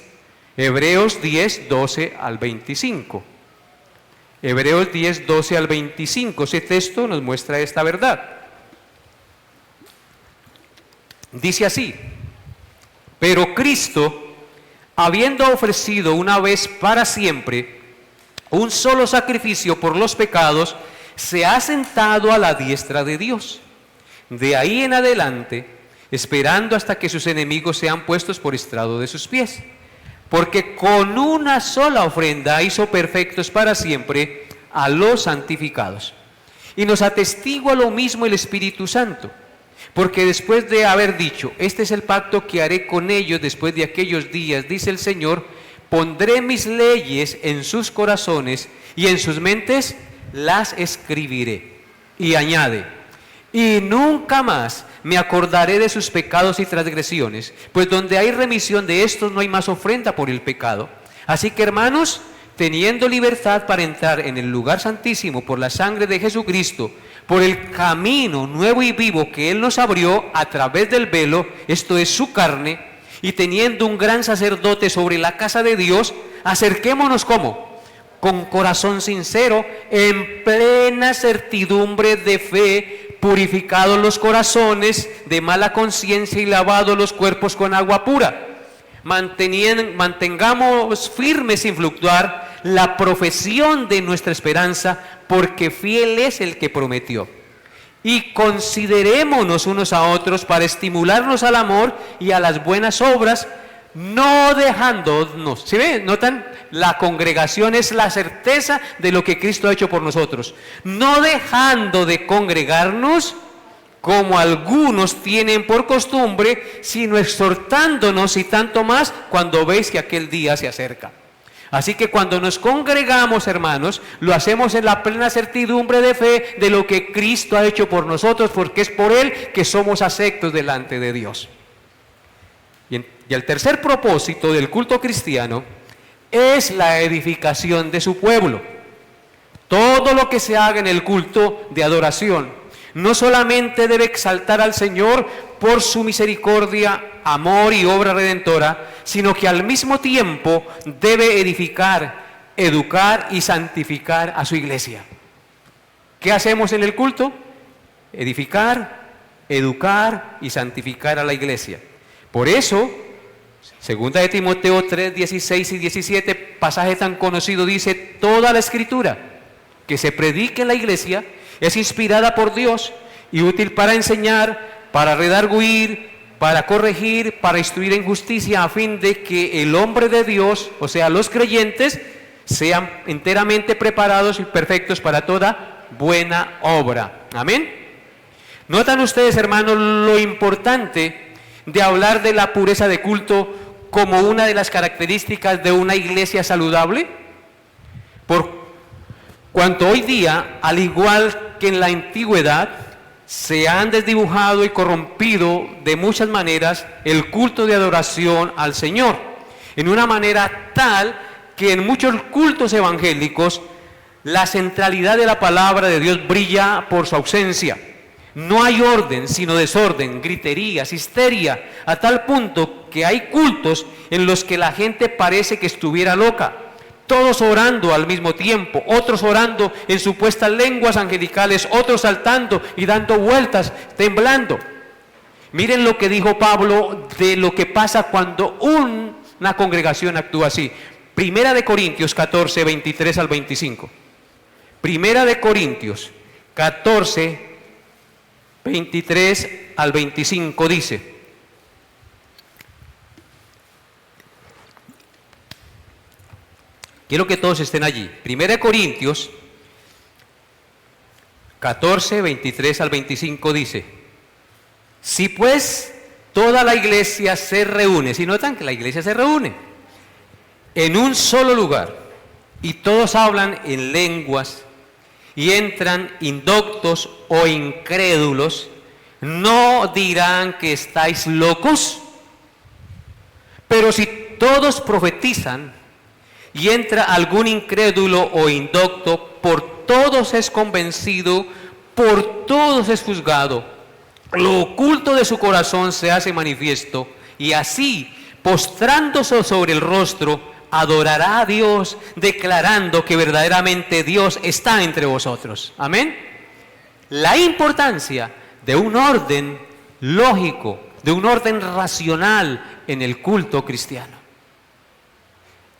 Hebreos 10, 12 al 25. Hebreos 10, 12 al 25. Ese texto nos muestra esta verdad. Dice así: pero Cristo, habiendo ofrecido una vez para siempre un solo sacrificio por los pecados, se ha sentado a la diestra de Dios. De ahí en adelante, esperando hasta que sus enemigos sean puestos por estrado de sus pies. Porque con una sola ofrenda hizo perfectos para siempre a los santificados. Y nos atestigua lo mismo el Espíritu Santo. Porque después de haber dicho: este es el pacto que haré con ellos después de aquellos días, dice el Señor, pondré mis leyes en sus corazones y en sus mentes las escribiré. Y añade: y nunca más me acordaré de sus pecados y transgresiones, pues donde hay remisión de estos no hay más ofrenda por el pecado. Así que, hermanos, teniendo libertad para entrar en el lugar santísimo por la sangre de Jesucristo, por el camino nuevo y vivo que Él nos abrió a través del velo, esto es su carne, y teniendo un gran sacerdote sobre la casa de Dios, acerquémonos ¿cómo? Con corazón sincero, en plena certidumbre de fe, purificados los corazones de mala conciencia y lavados los cuerpos con agua pura. Mantengamos firmes sin fluctuar la profesión de nuestra esperanza, porque fiel es el que prometió. Y considerémonos unos a otros para estimularnos al amor y a las buenas obras, no dejándonos. ¿Sí ven? ¿Notan? La congregación es la certeza de lo que Cristo ha hecho por nosotros. No dejando de congregarnos, como algunos tienen por costumbre, sino exhortándonos y tanto más cuando veis que aquel día se acerca. Así que cuando nos congregamos, hermanos, lo hacemos en la plena certidumbre de fe de lo que Cristo ha hecho por nosotros, porque es por Él que somos aceptos delante de Dios. Y el tercer propósito del culto cristiano es la edificación de su pueblo. Todo lo que se haga en el culto de adoración no solamente debe exaltar al Señor por su misericordia, amor y obra redentora, sino que al mismo tiempo debe edificar, educar y santificar a su iglesia. ¿Qué hacemos en el culto? Edificar, educar y santificar a la iglesia. Por eso, 2 de Timoteo 3, 16 y 17, pasaje tan conocido, dice: toda la escritura que se predique en la iglesia es inspirada por Dios y útil para enseñar, para redarguir, para corregir, para instruir en justicia, a fin de que el hombre de Dios, o sea, los creyentes, sean enteramente preparados y perfectos para toda buena obra. Amén. ¿Notan ustedes, hermanos, lo importante de hablar de la pureza de culto como una de las características de una iglesia saludable? Por cuanto hoy día, al igual que en la antigüedad, se han desdibujado y corrompido de muchas maneras el culto de adoración al Señor, en una manera tal que en muchos cultos evangélicos la centralidad de la palabra de Dios brilla por su ausencia. No hay orden, sino desorden, griterías, histeria, a tal punto que hay cultos en los que la gente parece que estuviera loca, todos orando al mismo tiempo, otros orando en supuestas lenguas angelicales, otros saltando y dando vueltas, temblando. Miren lo que dijo Pablo de lo que pasa cuando una congregación actúa así. Primera de Corintios 14, 23 al 25. Primera de Corintios 14, 23 al 25 dice: quiero que todos estén allí. Primera de Corintios 14, 23 al 25 dice: si pues toda la iglesia se reúne, si notan que la iglesia se reúne en un solo lugar, y todos hablan en lenguas, y entran indoctos o incrédulos, ¿no dirán que estáis locos? Pero si todos profetizan, y entra algún incrédulo o indocto, por todos es convencido, por todos es juzgado. Lo oculto de su corazón se hace manifiesto, y así, postrándose sobre el rostro, adorará a Dios, declarando que verdaderamente Dios está entre vosotros. Amén. La importancia de un orden lógico, de un orden racional en el culto cristiano.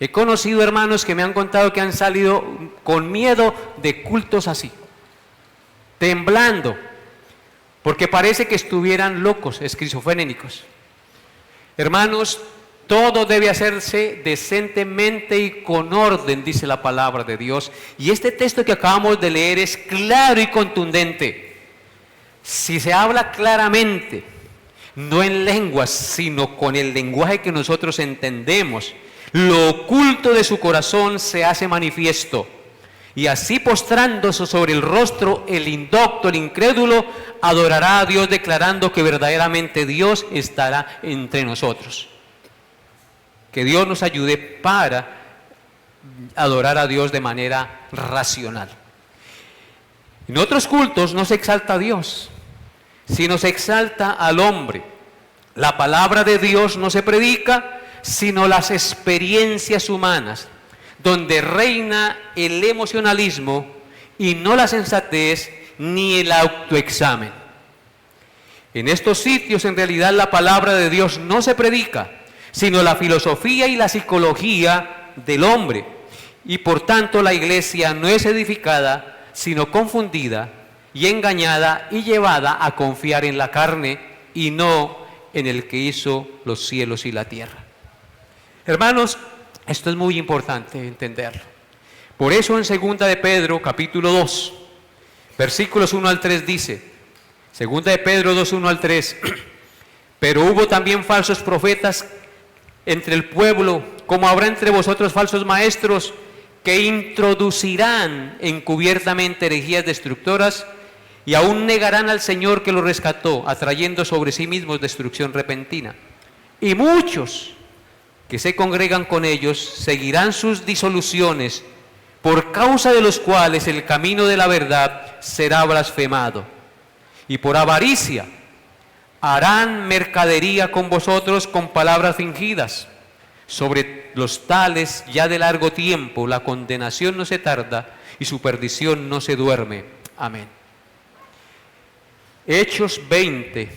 He conocido hermanos que me han contado que han salido con miedo de cultos así, temblando, porque parece que estuvieran locos, esquizofrénicos. Hermanos, todo debe hacerse decentemente y con orden, dice la palabra de Dios. Y este texto que acabamos de leer es claro y contundente. Si se habla claramente, no en lenguas, sino con el lenguaje que nosotros entendemos, lo oculto de su corazón se hace manifiesto, y así postrándose sobre el rostro, el indocto, el incrédulo, adorará a Dios, declarando que verdaderamente Dios estará entre nosotros. Que Dios nos ayude para adorar a Dios de manera racional. En otros cultos no se exalta a Dios, sino se exalta al hombre. La palabra de Dios no se predica, sino las experiencias humanas, donde reina el emocionalismo y no la sensatez ni el autoexamen. En estos sitios en realidad la palabra de Dios no se predica, sino la filosofía y la psicología del hombre, y por tanto la iglesia no es edificada, sino confundida y engañada y llevada a confiar en la carne y no en el que hizo los cielos y la tierra. Hermanos, esto es muy importante entenderlo. Por eso en 2 de Pedro, capítulo 2, versículos 1 al 3 dice, 2 de Pedro 2, 1 al 3, pero hubo también falsos profetas entre el pueblo, como habrá entre vosotros falsos maestros que introducirán encubiertamente herejías destructoras y aún negarán al Señor que los rescató, atrayendo sobre sí mismos destrucción repentina. Y muchos que se congregan con ellos seguirán sus disoluciones, por causa de los cuales el camino de la verdad será blasfemado. Y por avaricia harán mercadería con vosotros con palabras fingidas. Sobre los tales ya de largo tiempo la condenación no se tarda y su perdición no se duerme. Amén. Hechos 20,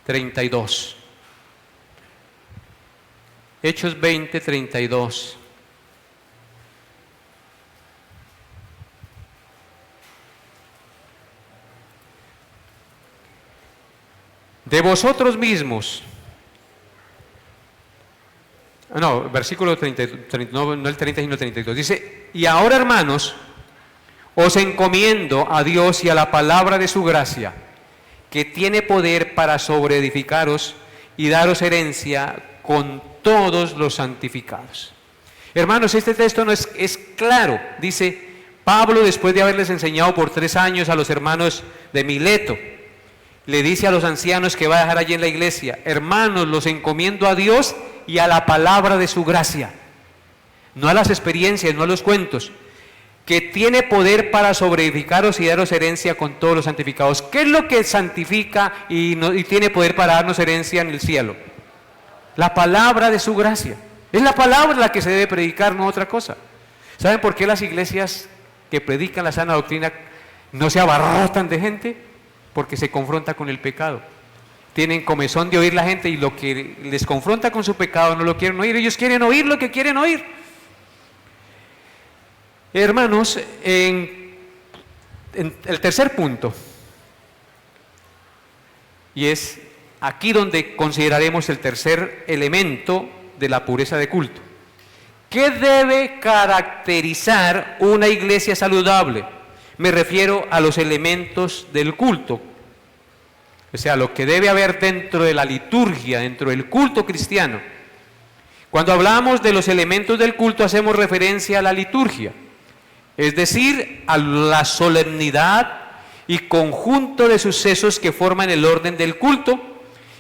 32. Hechos 20, 32. De vosotros mismos. No, versículo 30, no el 30 sino el 32. Dice, y ahora, hermanos, os encomiendo a Dios y a la palabra de su gracia, que tiene poder para sobreedificaros y daros herencia con todos los santificados. Hermanos, este texto no es claro. Dice Pablo, después de haberles enseñado por 3 años a los hermanos de Mileto, le dice a los ancianos que va a dejar allí en la iglesia: hermanos, los encomiendo a Dios y a la palabra de su gracia, no a las experiencias, no a los cuentos, que tiene poder para sobreedificaros y daros herencia con todos los santificados. ¿Qué es lo que santifica y tiene poder para darnos herencia en el cielo? La palabra de su gracia. Es la palabra la que se debe predicar, no otra cosa. ¿Saben por qué las iglesias que predican la sana doctrina no se abarrotan de gente? Porque se confronta con el pecado. Tienen comezón de oír la gente y lo que les confronta con su pecado no lo quieren oír. Ellos quieren oír lo que quieren oír. Hermanos, en el tercer punto, y es aquí donde consideraremos el tercer elemento de la pureza de culto. ¿Qué debe caracterizar una iglesia saludable? Me refiero a los elementos del culto, o sea, lo que debe haber dentro de la liturgia, dentro del culto cristiano. Cuando hablamos de los elementos del culto, hacemos referencia a la liturgia, es decir, a la solemnidad y conjunto de sucesos que forman el orden del culto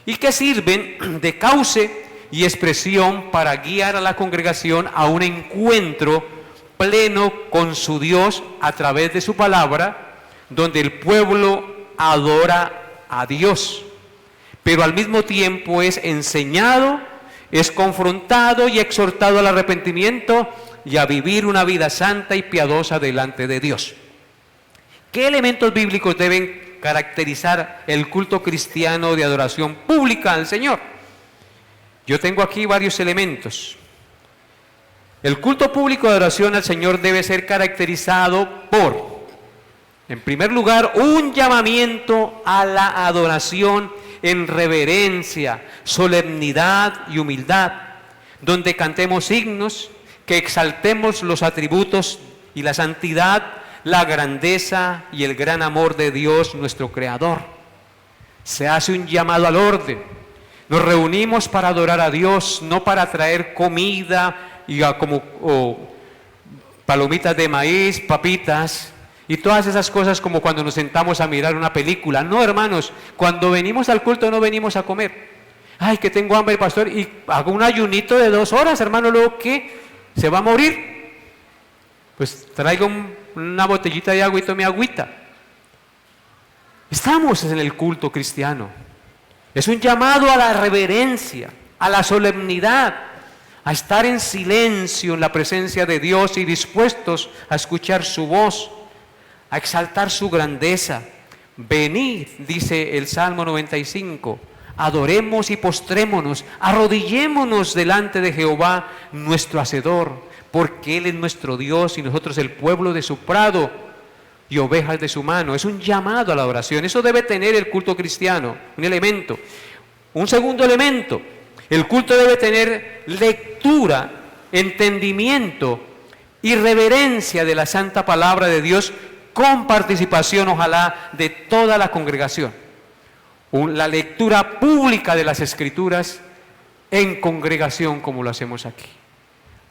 y que sirven de cauce y expresión para guiar a la congregación a un encuentro pleno con su Dios a través de su palabra, donde el pueblo adora a Dios, pero al mismo tiempo es enseñado, es confrontado y exhortado al arrepentimiento y a vivir una vida santa y piadosa delante de Dios. ¿Qué elementos bíblicos deben caracterizar el culto cristiano de adoración pública al Señor? Yo tengo aquí varios elementos. El culto público de adoración al Señor debe ser caracterizado por, en primer lugar, un llamamiento a la adoración en reverencia, solemnidad y humildad, donde cantemos himnos, que exaltemos los atributos y la santidad, la grandeza y el gran amor de Dios nuestro Creador. Se hace un llamado al orden. Nos reunimos para adorar a Dios, no para traer comida y palomitas de maíz, papitas y todas esas cosas como cuando nos sentamos a mirar una película. No, hermanos, cuando venimos al culto no venimos a comer. Ay, que tengo hambre, pastor, y hago un ayunito de 2 horas, hermano, luego ¿qué? ¿Se va a morir? Pues traigo una botellita de agua y tome agüita. Estamos en el culto cristiano. Es un llamado a la reverencia, a la solemnidad, a estar en silencio en la presencia de Dios y dispuestos a escuchar su voz, a exaltar su grandeza. Venid, dice el Salmo 95, adoremos y postrémonos, arrodillémonos delante de Jehová, nuestro Hacedor, porque Él es nuestro Dios y nosotros el pueblo de su prado y ovejas de su mano. Es un llamado a la adoración. Eso debe tener el culto cristiano, un elemento. Un segundo elemento, el culto debe tener lectura, entendimiento y reverencia de la santa palabra de Dios, con participación, ojalá, de toda la congregación. La lectura pública de las Escrituras en congregación como lo hacemos aquí.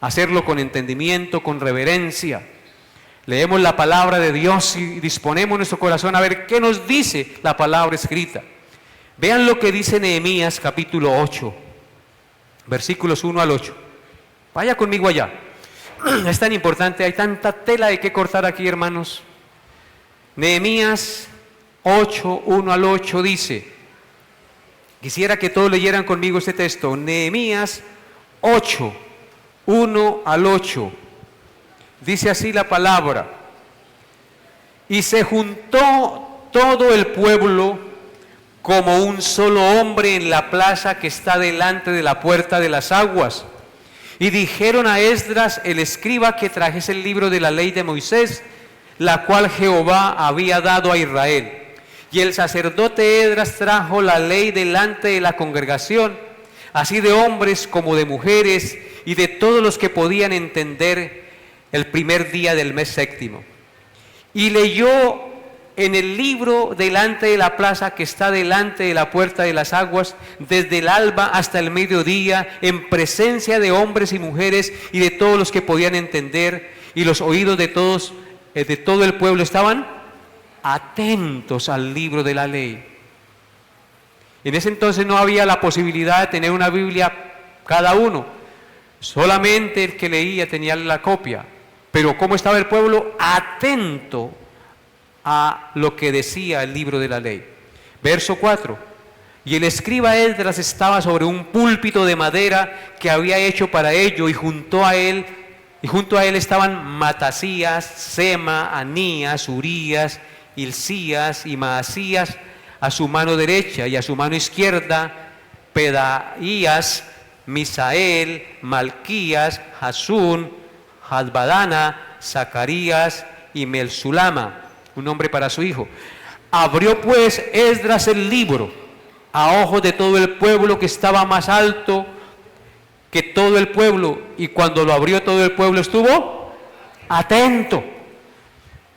Hacerlo con entendimiento, con reverencia. Leemos la palabra de Dios y disponemos nuestro corazón a ver qué nos dice la palabra escrita. Vean lo que dice Nehemías capítulo 8, versículos 1 al 8. Vaya conmigo allá. Es tan importante, hay tanta tela de qué cortar aquí, hermanos. Nehemías 8, 1 al 8 dice, quisiera que todos leyeran conmigo este texto, Nehemías 8, 1 al 8. Dice así la palabra: y se juntó todo el pueblo como un solo hombre en la plaza que está delante de la puerta de las aguas. Y dijeron a Esdras el escriba que trajese el libro de la ley de Moisés, la cual Jehová había dado a Israel. Y el sacerdote Esdras trajo la ley delante de la congregación, así de hombres como de mujeres, y de todos los que podían entender, el primer día del mes séptimo. Y leyó en el libro delante de la plaza que está delante de la puerta de las aguas, desde el alba hasta el mediodía, en presencia de hombres y mujeres y de todos los que podían entender, y los oídos de todos, de todo el pueblo estaban atentos al libro de la ley. En ese entonces no había la posibilidad de tener una Biblia cada uno, solamente el que leía tenía la copia. Pero ¿cómo estaba el pueblo? Atento a lo que decía el libro de la ley. Verso 4. Y el escriba Esdras estaba sobre un púlpito de madera que había hecho para ello, y junto a él estaban Matasías, Sema, Anías, Urías, Hilcías y Maasías a su mano derecha, y a su mano izquierda Pedaías, Misael, Malquías, Hasún, Hasbadana, Zacarías y Melsulama, un nombre para su hijo. Abrió pues Esdras el libro a ojos de todo el pueblo, que estaba más alto que todo el pueblo, y cuando lo abrió todo el pueblo estuvo atento.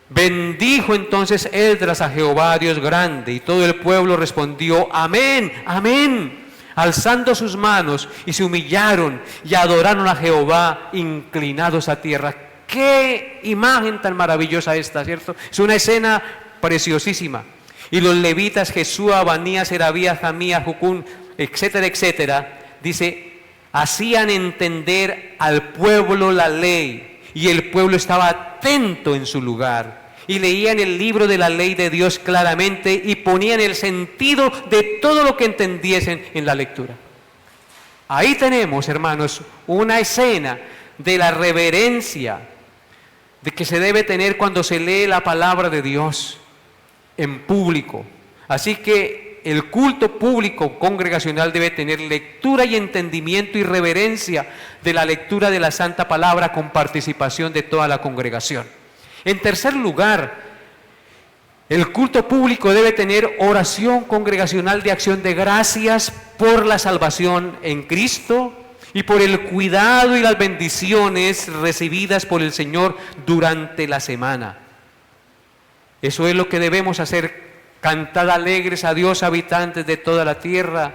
Bendijo entonces Esdras a Jehová Dios grande, y todo el pueblo respondió amén, amén, alzando sus manos, y se humillaron y adoraron a Jehová inclinados a tierra. Qué imagen tan maravillosa esta, ¿cierto? Es una escena preciosísima. Y los levitas, Jesúa, Abanías, Serabías, Jamías, Jucún, etcétera, etcétera, dice, hacían entender al pueblo la ley, y el pueblo estaba atento en su lugar, y leían el libro de la ley de Dios claramente, y ponían el sentido de todo lo que entendiesen en la lectura. Ahí tenemos, hermanos, una escena de la reverencia de que se debe tener cuando se lee la palabra de Dios en público. Así que el culto público congregacional debe tener lectura y entendimiento y reverencia de la lectura de la Santa Palabra, con participación de toda la congregación. En tercer lugar, el culto público debe tener oración congregacional de acción de gracias por la salvación en Cristo y por el cuidado y las bendiciones recibidas por el Señor durante la semana. Eso es lo que debemos hacer: cantad alegres a Dios, habitantes de toda la tierra,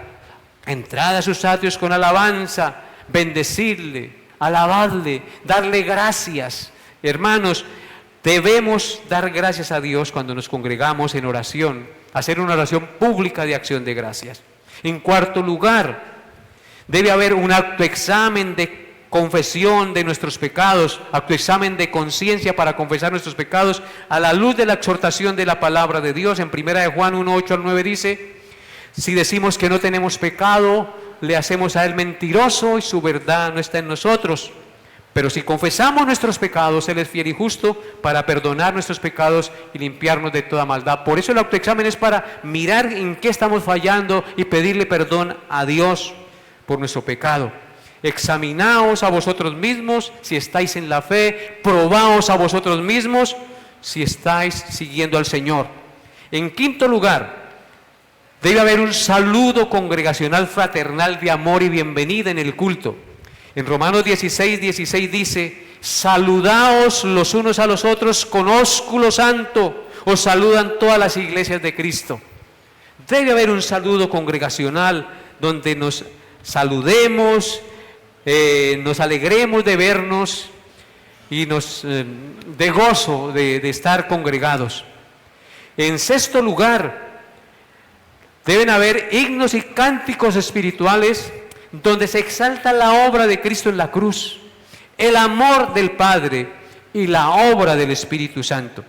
entrad a sus atrios con alabanza, bendecirle, alabadle, darle gracias. Hermanos, debemos dar gracias a Dios cuando nos congregamos en oración, hacer una oración pública de acción de gracias. En cuarto lugar, debe haber un autoexamen de confesión de nuestros pecados, autoexamen de conciencia para confesar nuestros pecados a la luz de la exhortación de la palabra de Dios. En 1 de Juan 1, 8 al 9 dice, si decimos que no tenemos pecado, le hacemos a él mentiroso y su verdad no está en nosotros. Pero si confesamos nuestros pecados, él es fiel y justo para perdonar nuestros pecados y limpiarnos de toda maldad. Por eso el autoexamen es para mirar en qué estamos fallando y pedirle perdón a Dios por nuestro pecado. Examinaos a vosotros mismos si estáis en la fe, probaos a vosotros mismos si estáis siguiendo al Señor. En quinto lugar, debe haber un saludo congregacional fraternal de amor y bienvenida en el culto. En Romanos 16, 16 dice, saludaos los unos a los otros con ósculo santo, os saludan todas las iglesias de Cristo. Debe haber un saludo congregacional donde nos saludemos, nos alegremos de vernos y nos dé gozo de estar congregados. En sexto lugar, deben haber himnos y cánticos espirituales donde se exalta la obra de Cristo en la cruz, el amor del Padre y la obra del Espíritu Santo.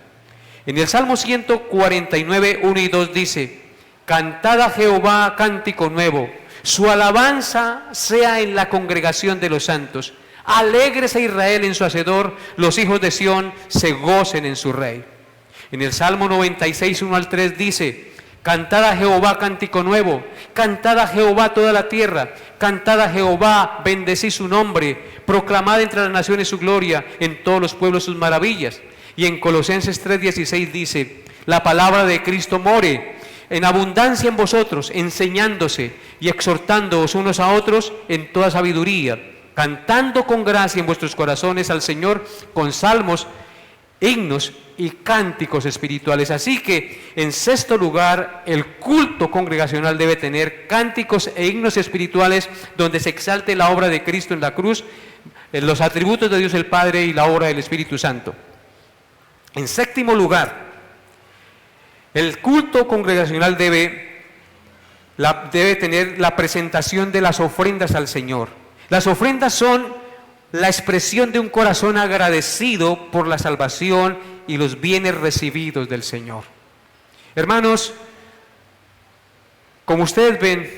En el Salmo 149, 1 y 2 dice: cantad a Jehová cántico nuevo, su alabanza sea en la congregación de los santos. Alégrese Israel en su Hacedor, los hijos de Sión se gocen en su Rey. En el Salmo 96, 1 al 3 dice: cantad a Jehová cántico nuevo, cantad a Jehová toda la tierra, cantad a Jehová, bendecid su nombre, proclamad entre las naciones su gloria, en todos los pueblos sus maravillas. Y en Colosenses 3:16 dice: la palabra de Cristo more en abundancia en vosotros, enseñándose y exhortándoos unos a otros en toda sabiduría, cantando con gracia en vuestros corazones al Señor con salmos, himnos y cánticos espirituales. Así que, en sexto lugar, el culto congregacional debe tener cánticos e himnos espirituales donde se exalte la obra de Cristo en la cruz, los atributos de Dios el Padre y la obra del Espíritu Santo. En séptimo lugar, el culto congregacional debe tener la presentación de las ofrendas al Señor. Las ofrendas son la expresión de un corazón agradecido por la salvación y los bienes recibidos del Señor. Hermanos, como ustedes ven,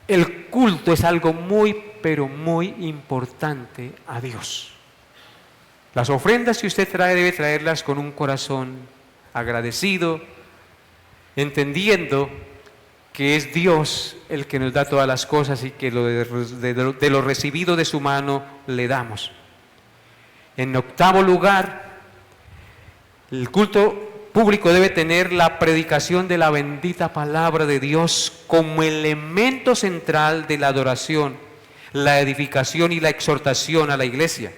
el culto es algo muy, pero muy importante a Dios. Las ofrendas que usted trae debe traerlas con un corazón agradecido, entendiendo que es Dios el que nos da todas las cosas y que de lo recibido de su mano le damos. En octavo lugar, el culto público debe tener la predicación de la bendita palabra de Dios como elemento central de la adoración, la edificación y la exhortación a la iglesia,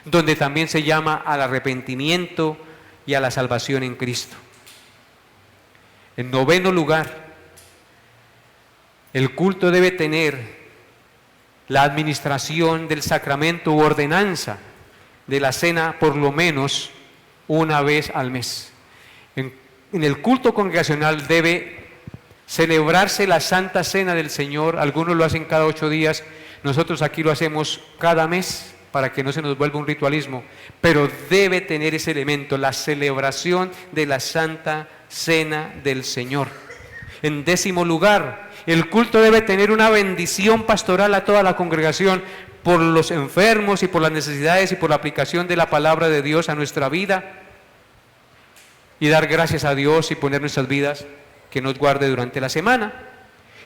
donde también se llama al arrepentimiento y a la salvación en Cristo. En noveno lugar, el culto debe tener la administración del sacramento u ordenanza de la cena por lo menos una vez al mes. En el culto congregacional debe celebrarse la Santa Cena del Señor. Algunos lo hacen cada 8 días, nosotros aquí lo hacemos cada mes para que no se nos vuelva un ritualismo, pero debe tener ese elemento, la celebración de la Santa Cena del Señor. En décimo lugar, el culto debe tener una bendición pastoral a toda la congregación por los enfermos y por las necesidades y por la aplicación de la palabra de Dios a nuestra vida, y dar gracias a Dios y poner nuestras vidas que nos guarde durante la semana.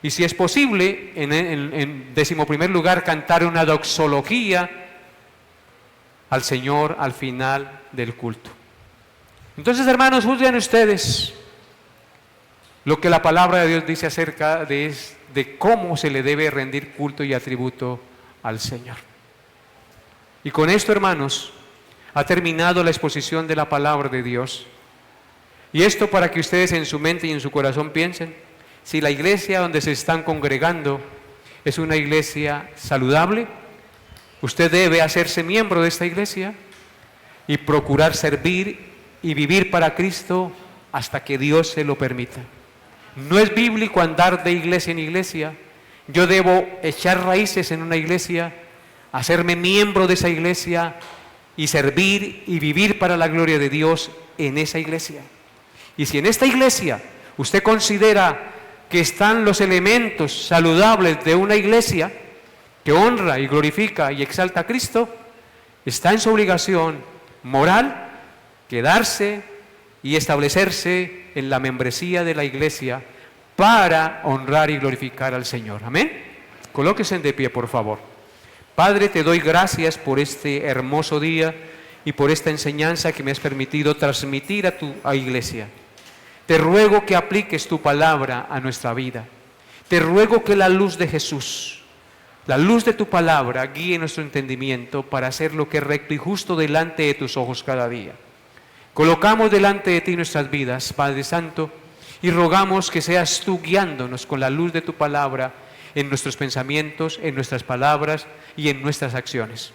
Y si es posible, en décimo primer lugar, cantar una doxología al Señor al final del culto. Entonces, hermanos, juzguen ustedes lo que la palabra de Dios dice acerca de cómo se le debe rendir culto y atributo al Señor. Y con esto, hermanos, ha terminado la exposición de la palabra de Dios. Y esto para que ustedes en su mente y en su corazón piensen, si la iglesia donde se están congregando es una iglesia saludable, usted debe hacerse miembro de esta iglesia y procurar servir y vivir para Cristo hasta que Dios se lo permita. No es bíblico andar de iglesia en iglesia. Yo debo echar raíces en una iglesia, hacerme miembro de esa iglesia y servir y vivir para la gloria de Dios en esa iglesia. Y si en esta iglesia usted considera que están los elementos saludables de una iglesia que honra y glorifica y exalta a Cristo, está en su obligación moral quedarse y establecerse en la membresía de la iglesia para honrar y glorificar al Señor. Amén. Colóquense de pie, por favor. Padre, te doy gracias por este hermoso día y por esta enseñanza que me has permitido transmitir a tu iglesia. Te ruego que apliques tu palabra a nuestra vida. Te ruego que la luz de Jesús, la luz de tu palabra, guíe nuestro entendimiento para hacer lo que es recto y justo delante de tus ojos cada día. Colocamos delante de ti nuestras vidas, Padre Santo, y rogamos que seas tú guiándonos con la luz de tu palabra en nuestros pensamientos, en nuestras palabras y en nuestras acciones.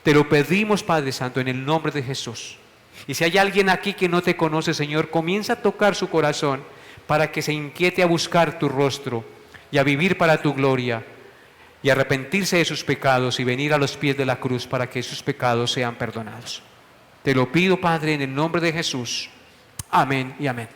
Te lo pedimos, Padre Santo, en el nombre de Jesús. Y si hay alguien aquí que no te conoce, Señor, comienza a tocar su corazón para que se inquiete a buscar tu rostro y a vivir para tu gloria y arrepentirse de sus pecados y venir a los pies de la cruz para que sus pecados sean perdonados. Te lo pido, Padre, en el nombre de Jesús. Amén y amén.